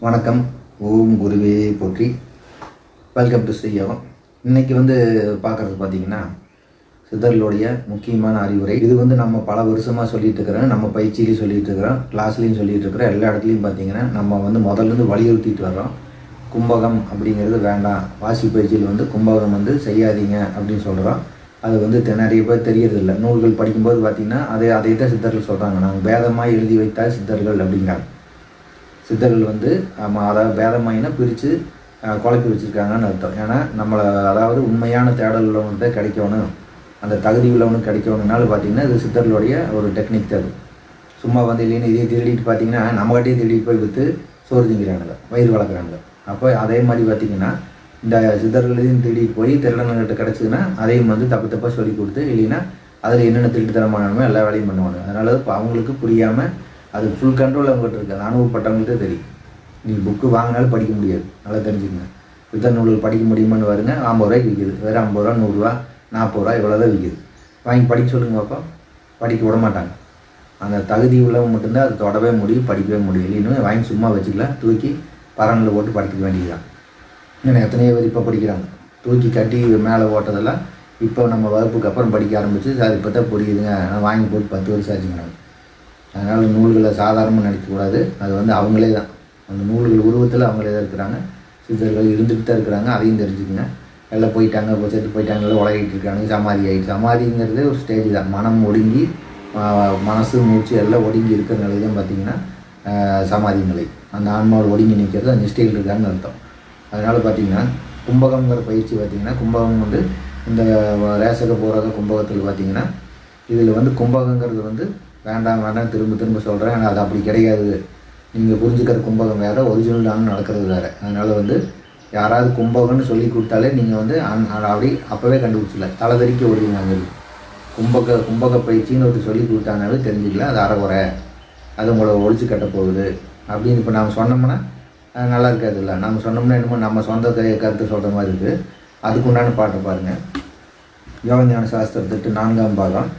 வணக்கம். ஓம் குருவே போற்றி. Welcome to Sriyogam. இன்றைக்கி பார்க்குறது பார்த்திங்கன்னா சித்தர்களுடைய முக்கியமான அறிவுரை. இது நம்ம பல வருஷமாக சொல்லிகிட்டு இருக்கிறோம், நம்ம பயிற்சியிலையும் சொல்லிகிட்டு இருக்கிறோம், கிளாஸ்லேயும் சொல்லிகிட்டு இருக்கிறோம். எல்லா இடத்துலையும் பார்த்திங்கன்னா நம்ம முதல்லேருந்து வலியுறுத்திட்டு வர்றோம். கும்பகம் அப்படிங்கிறது வேண்டாம், வாசி பயிற்சியில் கும்பகம் செய்யாதீங்க அப்படின்னு சொல்கிறோம். அது நிறைய பேர் தெரியறதில்லை. நூல்கள் படிக்கும்போது பார்த்திங்கன்னா அதை தான் சித்தர்கள் சொல்கிறாங்க. நாங்கள் வேதமாக எழுதி வைத்தால் சித்தர்கள் அப்படிங்கிறாங்க. சித்தர்கள் அதாவது வேதமாயினா பிரித்து குழப்பி வச்சுருக்காங்கன்னு அர்த்தம். ஏன்னா நம்மளை அதாவது உண்மையான தேடல் உள்ளவங்கள்ட்ட கிடைக்கணும், அந்த தகுதி உள்ளவனுக்கு கிடைக்கணும்னால பார்த்திங்கன்னா இது சித்தர்களுடைய ஒரு டெக்னிக் தான். சும்மா இல்லைன்னு இதே திருடிட்டு பார்த்திங்கன்னா நம்மகிட்டே திருடிட்டு போய் விற்று சோறு திங்கிறானுங்க, வயிறு வளர்க்குறானுங்க. அப்போ அதே மாதிரி பார்த்திங்கன்னா இந்த சித்தர்களையும் திருடிட்டு போய் திருடனுங்கிட்ட கிடச்சிதுன்னா அதையும் தப்பு தப்பாக சொல்லி கொடுத்து, இல்லைன்னா அதில் என்னென்ன திருட்டுத்தனமானமோ எல்லா வேலையும் பண்ணுவாங்க. அதனால் இப்போ அவங்களுக்கு புரியாமல் அது ஃபுல் கண்ட்ரோல் அவங்ககிட்ட இருக்குது. அது அனுபவப்பட்டவங்கள்ட்டே தெரியும். நீ புக்கு வாங்கினாலும் படிக்க முடியாது, நல்லா தெரிஞ்சுக்கங்க. புத்தக நூல்கள் படிக்க முடியுமான்னு வருங்க, 50 ரூபாய்க்கு விற்கிது. வேறு 50 ரூபா, 100 ரூபா, 40 ரூபா இவ்வளோ தான் விற்கிது. வாங்கி படிக்க சொல்லுங்க அப்போ, படிக்க விட மாட்டாங்க. அந்த தகுதி உள்ளவங்க மட்டும்தான் அது தொடவே முடியும், படிக்கவே முடியும். இல்லைன்னு வாங்கி சும்மா வச்சுக்கலாம், தூக்கி பரனில் போட்டு படிக்க வேண்டியதுதான். ஏன்னா எத்தனையோ பேர் இப்போ படிக்கிறாங்க, தூக்கி கட்டி மேலே ஓட்டதெல்லாம் இப்போ நம்ம வகுப்புக்கு அப்புறம் படிக்க ஆரம்பிச்சு அது இப்போ தான் புரியுதுங்க. நான் வாங்கி போட்டு 10 வருஷம் ஆச்சுங்கிறாங்க. அதனால் நூல்களை சாதாரணமாக நினைக்கக்கூடாது. அது அவங்களே தான், அந்த நூல்கள் உருவத்தில் அவங்களே தான் இருக்கிறாங்க. சித்தர்கள் இருந்துகிட்டு தான் இருக்கிறாங்க, அதையும் தெரிஞ்சுக்கங்க. எல்லாம் போயிட்டாங்க, செத்து போயிட்டாங்க, எல்லாம் உலகிட்டு இருக்காங்க, சமாதி ஆகிடுச்சு. சமாதிங்கிறதே ஒரு ஸ்டேஜ் தான். மனம் ஒடுங்கி, மனசு மூச்சு எல்லாம் ஒடுங்கி இருக்கிற நிலை தான் பார்த்திங்கன்னா சமாதி நிலை. அந்த ஆன்மாவில் ஒடுங்கி நிற்கிறது அந்த நிஷ்டைகள் இருக்காங்கன்னு அர்த்தம். அதனால் பார்த்திங்கன்னா கும்பகங்கிற பயிற்சி பார்த்திங்கன்னா கும்பகம் இந்த ரேசக போராக கும்பகத்தில் பார்த்திங்கன்னா இதில் கும்பகங்கிறது வேண்டாம் திரும்ப திரும்ப சொல்கிறேன். ஆனால் அது அப்படி கிடையாது. நீங்கள் புரிஞ்சுக்கிற கும்பகம் வேறு, ஒரிஜினலான நடக்கிறது வேறு. அதனால் யாராவது கும்பகம்னு சொல்லி கொடுத்தாலே நீங்கள் அப்படி அப்போவே கண்டுபிடிச்சிடல. தலைதறிக்க ஓடினாங்க. கும்பக பயிற்சின்னு ஒரு சொல்லி கொடுத்தாங்கனாவே தெரிஞ்சுக்கலாம் அது அறகுறை, அது உங்களை ஒழிச்சு கட்ட போகுது அப்படின்னு இப்போ நாம் சொன்னோம்னா நல்லா இருக்காது. இல்லை நம்ம சொன்னோம்னா என்னமோ நம்ம சொந்த கருத்து சொல்கிற மாதிரி இருக்குது. அதுக்குண்டான பாட்டை பாருங்கள். யோகஞான சாஸ்திரத்திட்டு 4ஆம் பாகம்,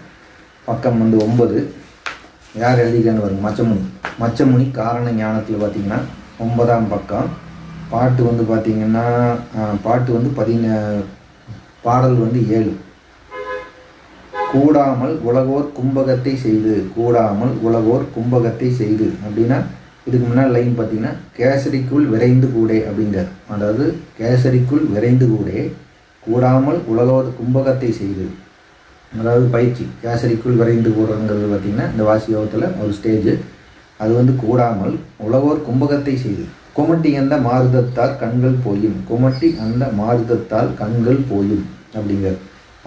பக்கம் 9. யார் எழுதிக்கான்னு வருங்க? மச்சமுனி காரண ஞானத்தில் பார்த்திங்கன்னா 9ஆம் பக்கம். பாட்டு பார்த்திங்கன்னா பாட்டு பாடல் 7. கூடாமல் உலகோர் கும்பகத்தை செய்து, கூடாமல் உலகோர் கும்பகத்தை செய்து அப்படின்னா இதுக்கு முன்னாடி லைன் பார்த்திங்கன்னா கேசரிக்குள் விரைந்து கூடே அப்படிங்கிறார். அதாவது கேசரிக்குள் விரைந்து கூடே, கூடாமல் உலகோர் கும்பகத்தை செய்து, அதாவது பயிற்சி. கேசரிக்குள் விரைந்து கூடுறங்கிறது பார்த்திங்கன்னா இந்த வாசி யோகத்தில் ஒரு ஸ்டேஜு. அது கூடாமல் உலகோர் கும்பகத்தை செய்து, குமட்டி அந்த மாறுதத்தால் கண்கள் போயும், குமட்டி அந்த மாறுதத்தால் கண்கள் போயும் அப்படிங்கிறது.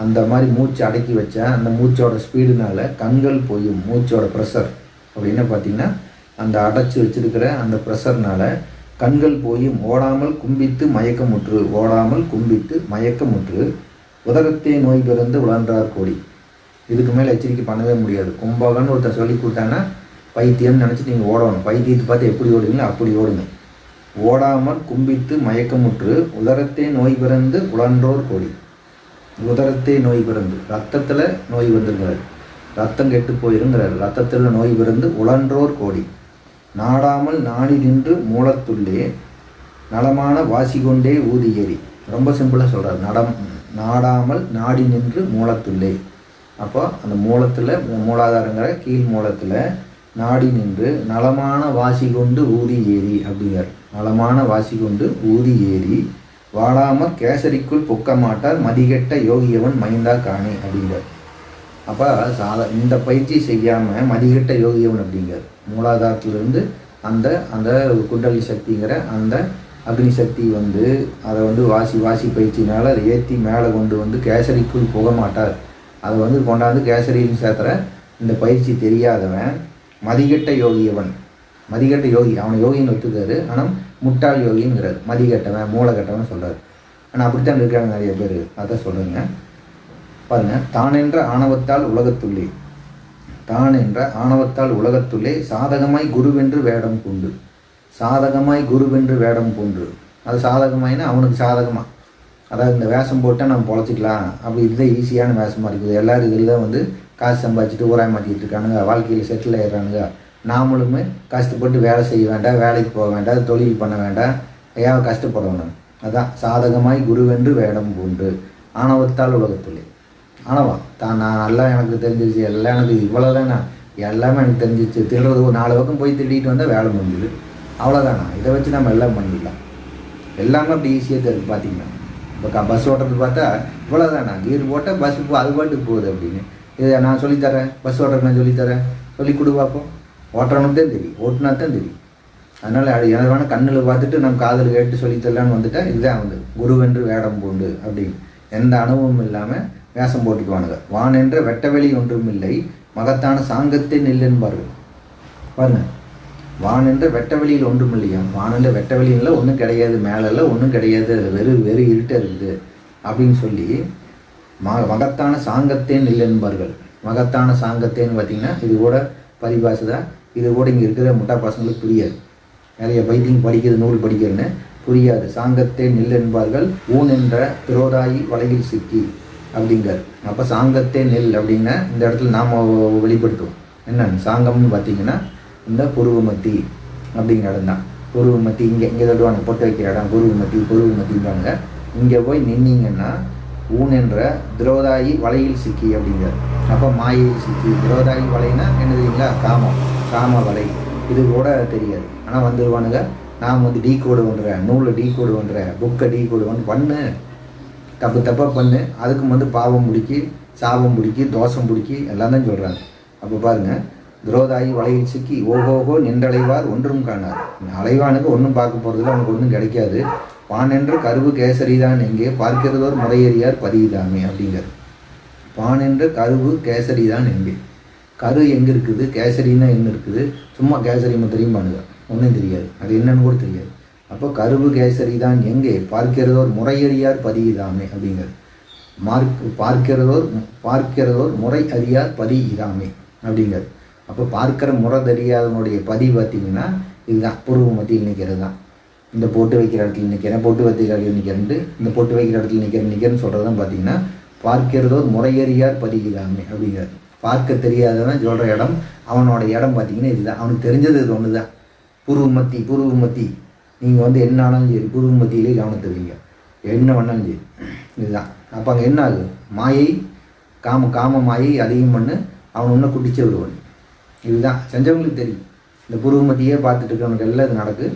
அந்த மாதிரி மூச்சு அடக்கி வச்சா அந்த மூச்சோட ஸ்பீடுனால கண்கள் போயும். மூச்சோட ப்ரெஷர் அப்படின்னா பார்த்திங்கன்னா அந்த அடைச்சி வச்சிருக்கிற அந்த ப்ரெஷர்னால கண்கள் போயும். ஓடாமல் கும்பித்து மயக்கமுற்று, ஓடாமல் கும்பித்து மயக்கமுற்று உதகத்தே நோய் பிறந்து உழன்றார் கோடி. இதுக்கு மேலே எச்சரிக்கை பண்ணவே முடியாது. கும்பகன்னு ஒருத்தர் சொல்லி கொடுத்தாங்கன்னா பைத்தியம்னு நினச்சி நீங்கள் ஓடணும். பைத்தியத்தை பார்த்து எப்படி ஓடுவீங்களோ அப்படி ஓடுங்க. ஓடாமல் கும்பித்து மயக்கமுற்று உதரத்தே நோய் பிறந்து உழன்றோர் கோடி. உதரத்தே நோய் பிறந்து, ரத்தத்தில் நோய் வந்துருங்கிறார், ரத்தம் கெட்டு போயிருங்கிறார். ரத்தத்தில் நோய் பிறந்து உழன்றோர் கோடி. நாடாமல் நாடி நின்று மூலத்துள்ளே நலமான வாசி கொண்டே ஊதி ஏறி. ரொம்ப சிம்பிளாக சொல்கிறார். நாடாமல் நாடி நின்று மூலத்துள்ளே. அப்போ அந்த மூலத்தில், மூலாதாரங்கிற கீழ் மூலத்தில் நாடி நின்று நலமான வாசி கொண்டு ஊதி ஏறி அப்படிங்கிறார். நலமான வாசி கொண்டு ஊதி ஏறி வாடாமல் கேசரிக்குள் பொக்க மாட்டார் மதிகெட்ட யோகியவன் மைந்தா காணி அப்படிங்கிறார். அப்போ இந்த பயிற்சி செய்யாமல் மதிகெட்ட யோகியவன் அப்படிங்கிறார். மூலாதாரத்திலிருந்து அந்த அந்த குண்டலி சக்திங்கிற அந்த அக்னி சக்தி அதை வாசி பயிற்சினால் அதை ஏற்றி மேலே கொண்டு கேசரிக்குள் போக மாட்டார். அதை கொண்டாந்து கேசரின்னு சேர்த்துற இந்த பயிற்சி தெரியாதவன் மதிகெட்ட யோகியவன். மதிகெட்ட யோகி, அவனை யோகின்னு ஒத்துக்காரு, ஆனால் முட்டாள் யோகிங்கிறார். மதிகெட்டவன், மூலகட்டவன் சொல்கிறார். ஆனால் அப்படித்தான் இருக்காங்க நிறைய பேர். அதை சொல்லுங்க பாருங்கள். தானென்ற ஆணவத்தால் உலகத்துள்ளே, தானென்ற ஆணவத்தால் உலகத்துள்ளே சாதகமாய் குருவென்று வேடம் பூண்டு. சாதகமாய் குருவென்று வேடம் பூண்டு, அது சாதகமாயினா அவனுக்கு சாதகமாக, அதாவது இந்த வேஷம் போட்டால் நம்ம பொழைச்சிக்கலாம் அப்படி, இதுதான் ஈஸியான வேஷமாக இருக்குது. எல்லோரும் இதில் தான் காசு சம்பாதிச்சுட்டு ஊராய் மாற்றிட்டு இருக்கானுங்க, வாழ்க்கையில் செட்டில் ஆயிடுறானுங்க, நாமளுமே கஷ்டப்பட்டு வேலை செய்ய வேண்டாம், வேலைக்கு போக வேண்டாம், தொழில் பண்ண வேண்டாம், ஏன் கஷ்டப்படணும். அதான் சாதகமாய் குருவென்று வேடம் பூண்டு ஆணவத்தால் உலகத்திலே. ஆணவம் தான் நான் எல்லாம் எனக்கு தெரிஞ்சிச்சு, எல்லாம் எனக்கு இவ்வளோதானா, எல்லாமே எனக்கு தெரிஞ்சிச்சு, திருடுறது ஒரு 4 பக்கம் போய் திருடிட்டு வந்தால் வேலை முடிஞ்சுது, அவ்வளோதானா, இதை வச்சு நம்ம எல்லாம் பண்ணிடலாம். எல்லாமே அப்படி ஈஸியாக தெரியுது. பார்த்தீங்கன்னா இப்போ பஸ் ஓட்டுறது பார்த்தா இவ்வளோதானா, கீர் போட்டால் பஸ் அது பாட்டுக்கு போகுது அப்படின்னு. இது நான் சொல்லித்தரேன், பஸ் ஓட்டுறதுக்கு நான் சொல்லித்தரேன், சொல்லி கொடு பார்ப்போம். ஓட்டுறவனுக்கு தான் தெரியும், ஓட்டுனா தான் தெரியும். அதனால் அது எதவான கண்ணில் பார்த்துட்டு நம்ம காதில் கேட்டு சொல்லித்தரலான்னு வந்துட்டா இதுதான் வந்து குருவென்று வேடம் பூண்டு அப்படின்னு. எந்த அனுபவமும் இல்லாமல் வேஷம் போட்டுக்குவானுங்க. வான் என்ற வெட்டவெளி ஒன்றும் இல்லை, மகத்தான சாங்கத்தை நெல்லென்பார்கள். பாருங்க, வான் என்ற வெட்டவெளியில் ஒன்றும் இல்லையா. வானில் வெட்டவெளியில் ஒன்றும் கிடையாது, மேலெல்லாம் ஒன்றும் கிடையாது, அது வெறும் இருட்டாக இருக்குது அப்படின்னு சொல்லி மகத்தான சாங்கத்தேன் இல்லைன்பார்கள். மகத்தான சாங்கத்தேன்னு பார்த்தீங்கன்னா இது கூட பரிபாசை தான். இது கூட இங்கே இருக்கிற முட்டா பசங்களுக்கு புரியாது. நிறைய பைத்தியம் படிக்கிறது, நூல் படிக்கிறதுன்னு புரியாது. சாங்கத்தே நெல் என்பார்கள், ஊன் என்ற திரோதாயி வலையில் சிக்கி அப்படிங்கிறார். அப்போ சாங்கத்தே நெல் அப்படின்னா இந்த இடத்துல நாம் வெளிப்படுத்துவோம். என்னன்னு சாங்கம்னு பார்த்தீங்கன்னா இந்த புருவமத்தி அப்படிங்கிற இடம் தான். புருவமத்தி இங்கே தட்டுவாங்க, பொட்டு வைக்கிற இடம் புருவமத்தின்றாங்க. இங்கே போய் நின்னீங்கன்னா ஊன் என்ற திரோதாயி வலையில் சிக்கி அப்படிங்கிறார். அப்போ மாயையில் சிக்கி. திரோதாயி வலைன்னா என்ன தெரியுங்களா, காம வலை. இது கூட தெரியாது, ஆனால் வந்துடுவானுங்க. நாம் வந்து டீகோடு பண்ணுறேன், நூலில் டீகோடு பண்ணுறேன், புக்கை டீகோடு பண்ணு, தப்பாக பண்ணு, அதுக்கு வந்து பாவம் பிடிக்கி, சாபம் பிடிக்கி, தோஷம் பிடிக்கி எல்லாம் தான் சொல்கிறாங்க. அப்போ பாருங்கள், திரோதாயி வலையில் சிக்கி ஓஹோஹோ நின்றலைவார் ஒன்றும் காணார். அலைவானுக்கு ஒன்றும் பார்க்க போகிறதுல அவனுக்கு ஒன்றும் கிடைக்காது. பானென்று கருவு கேசரி தான் எங்கே, பார்க்கிறதோர் முறையறியார் பதியுதாமே அப்படிங்கிறார். பானென்று கருவு கேசரி தான் எங்கே, கரு எங்கே இருக்குது, கேசரின்னா என்ன இருக்குது. சும்மா கேசரி தெரியும் பானுங்க, ஒன்றும் தெரியாது, அது என்னன்னு கூட தெரியாது. அப்போ கருவு கேசரி தான் எங்கே, பார்க்கிறதோர் முறையறியார் பதியுதாமே அப்படிங்கிறது. பார்க்கிறதோர் முறை அறியார் பதி இதாமே அப்படிங்கிறது. அப்போ பார்க்கிற முறை தெரியாதவனுடைய பதி பார்த்தீங்கன்னா இதுதான் புருவமத்தியில் நிற்கிறது தான். இந்த போட்டு வைக்கிற இடத்துல நிற்கிறேன், பொட்டு வைக்கிற இடத்துல நிற்கிறேன்ட்டு இந்த பொட்டு வைக்கிற இடத்துல நிற்கிறேன்னு சொல்கிறது தான் பார்த்தீங்கன்னா பார்க்கிறதோர் முறையறியார் பதிகிறாமே அப்படிங்கிறது. பார்க்க தெரியாதவன் சொல்கிற இடம், அவனோட இடம் பார்த்தீங்கன்னா இதுதான். அவனுக்கு தெரிஞ்சது இது ஒன்று தான், புருவமத்தி. நீங்கள் வந்து என்ன ஆனாலும் சரி புருவமத்தியிலே கவனத்தை வைங்க, என்ன வேணாலும் சரி இதுதான். அப்போ அங்கே என்ன ஆகுது, மாயை காம மாயை அதிகம் பண்ணு, அவன் ஒன்றும் குடிச்ச வருவன். இதுதான் செஞ்சவங்களுக்கு தெரியும். இந்த புருவமத்தியே பார்த்துட்டு இருக்கிறவனுக்கு எல்லாம் இது நடக்கு.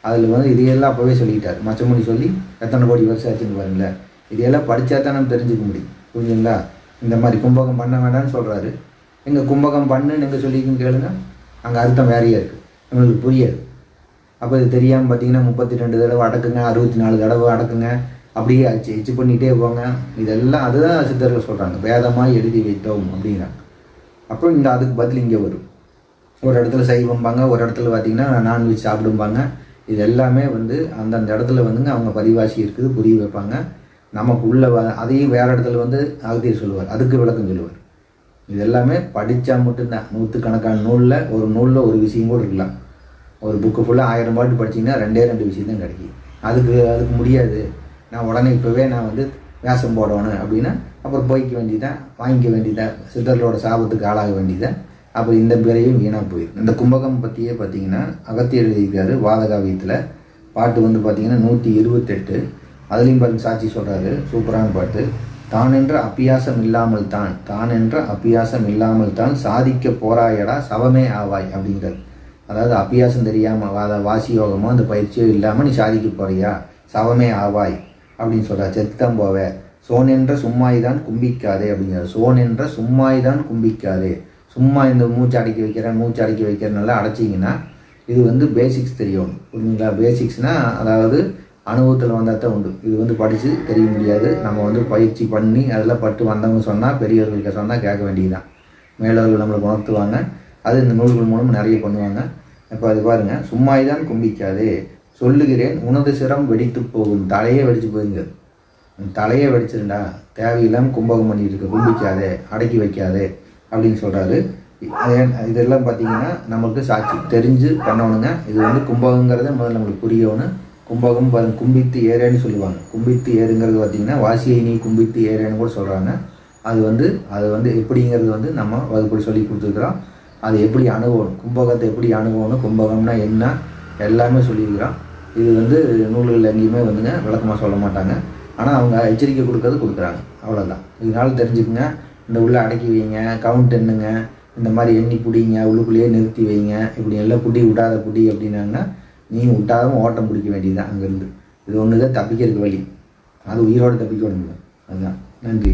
அதில் வந்து இதையெல்லாம் அப்போவே சொல்லிக்கிட்டார். மச்சமொழி சொல்லி எத்தனை கோடி வருஷம் ஆச்சுன்னு பாருங்களேன். இதையெல்லாம் படித்தா தான் நம்ம தெரிஞ்சுக்க முடியும், புரிஞ்சுங்களா. இந்த மாதிரி கும்பகம் பண்ண வேண்டாம்னு சொல்கிறாரு. எங்கள் கும்பகம் பண்ணுன்னு எங்கே சொல்லிக்குன்னு கேளுங்க, அங்கே அர்த்தம் வேறையாக இருக்குது, நம்மளுக்கு புரியாது. அப்போ இது தெரியாமல் பார்த்தீங்கன்னா 32 தடவை அடக்குங்க, 64 தடவை அடக்குங்க, அப்படியே எச்சு பண்ணிகிட்டே போங்க. இதெல்லாம் அதுதான் சித்தர்கள் சொல்கிறாங்க, வேதமாக எழுதி வைத்தோம் அப்படிங்கிறாங்க. அப்புறம் இந்த அதுக்கு பதில் இங்கே வரும். ஒரு இடத்துல சைவம்பாங்க, ஒரு இடத்துல பார்த்திங்கன்னா நான்வெஜ் சாப்பிடும்பாங்க. இது எல்லாமே வந்து அந்தந்த இடத்துல வந்துங்க அவங்க பதிவாசி இருக்குது, புரிய வைப்பாங்க. நமக்கு உள்ள அதையும் வேறு இடத்துல வந்து அகத்தியர் சொல்லுவார், அதுக்கு விளக்கம் சொல்லுவார். இது எல்லாமே படித்தா மட்டும்தான். 100கணக்கான நூலில் ஒரு விஷயம் கூட இருக்கலாம். ஒரு புக்கு ஃபுல்லாக 1000 பாட்டு படிச்சிங்கன்னா 2 விஷயம் தான் கிடைக்கும். அதுக்கு முடியாது, நான் உடனே இப்போவே நான் வந்து வேஷம் போடணும் அப்படின்னா அப்புறம் போய்க்க வேண்டியதான், வாங்கிக்க வேண்டியதான், சித்தர்களோட சாபத்துக்கு ஆளாக வேண்டியதான். அப்புறம் இந்த பிறையும் வீணாக போயிடும். இந்த கும்பகம் பற்றியே பார்த்தீங்கன்னா அகத்தியர் எழுதியிருக்காரு வாதகாவியத்தில். பாட்டு வந்து பார்த்தீங்கன்னா 128. அதுலேயும் பாருங்க சாட்சி சொல்கிறாரு, சூப்பரான பாட்டு. தான் என்ற அப்பியாசம் இல்லாமல் தான் சாதிக்க போராயடா சவமே ஆவாய் அப்படிங்கிறது. அதாவது அப்பியாசம் தெரியாமல் வாசி யோகமோ அந்த பயிற்சியோ இல்லாமல் நீ சாதிக்க போறியா, சவமே ஆவாய் அப்படின்னு சொல்கிறார். செத்துதான் போவே. சோன் என்ற சும்மாய்தான் கும்பிக்காதே அப்படிங்கிறார். சோன் என்ற சும்மாய்தான் கும்பிக்காதே. சும்மா இந்த மூச்சு அடக்கி வைக்கிறேன் நல்லா அடைச்சிங்கன்னா இது வந்து பேசிக்ஸ் தெரியும், புரியுங்களா. பேசிக்ஸ்னால் அதாவது அனுபவத்தில் வந்தால் தான் உண்டு. இது வந்து படித்து தெரிய முடியாது. நம்ம வந்து பயிற்சி பண்ணி அதில் பட்டு வந்தவங்க சொன்னால், பெரியவர்களுக்கு சொன்னால் கேட்க வேண்டியதுதான். மேலவர்கள் நம்மளுக்கு உணர்த்துவாங்க. அது இந்த நூல்கள் மூலம் நிறைய பண்ணுவாங்க. இப்போ அது பாருங்கள், சும்மாய்தான் கும்பிக்காதே சொல்லுகிறேன் உனது சிரம் வெடித்து போகும். தலையே வெடித்து போயிருங்க, தலையே வெடிச்சிருண்டா, தேவையில்லாமல் கும்பகம் பண்ணிட்டு இருக்க, கும்பிக்காதே, அடக்கி வைக்காதே அப்படின்னு சொல்கிறாரு. இதெல்லாம் பார்த்தீங்கன்னா நமக்கு சாட்சி தெரிஞ்சு பண்ணணுங்க. இது வந்து கும்பகங்கிறத முதல்ல நம்மளுக்கு புரியணும். கும்பகம் கும்பித்து ஏறேன்னு சொல்லுவாங்க. கும்பித்து ஏறுங்கிறது பார்த்தீங்கன்னா வாசியை நீ கும்பித்து ஏறேன்னு கூட சொல்கிறாங்க. அது வந்து எப்படிங்கிறது வந்து நம்ம வகுப்பில் சொல்லி கொடுத்துருக்குறோம். அதை எப்படி அணுகணும், கும்பகத்தை எப்படி அணுகணும், கும்பகம்னா என்ன எல்லாமே சொல்லியிருக்கிறோம். இது வந்து நூல்கள் எங்கேயுமே வந்துங்க விளக்கமாக சொல்ல மாட்டாங்க. ஆனால் அவங்க எச்சரிக்கை கொடுக்குறாங்க, அவ்வளோதான். இதனால் தெரிஞ்சுக்குங்க. இந்த உள்ளே அடக்கி வைங்க, கவுண்ட் எண்ணுங்க, இந்த மாதிரி எண்ணி பிடிங்க, உள்ளுக்குள்ளேயே நிறுத்தி வைங்க, இப்படி எல்லாம் புடி விடாத புடி அப்படின்னாங்கன்னா நீங்கள் விட்டாலும் ஓட்டம் பிடிக்க வேண்டியதுதான் அங்கேருந்து. இது ஒன்று தான் தப்பிக்கிறதுக்கு வழி. அது உயிரோடு தப்பிக்க முடியும். அதுதான். நன்றி.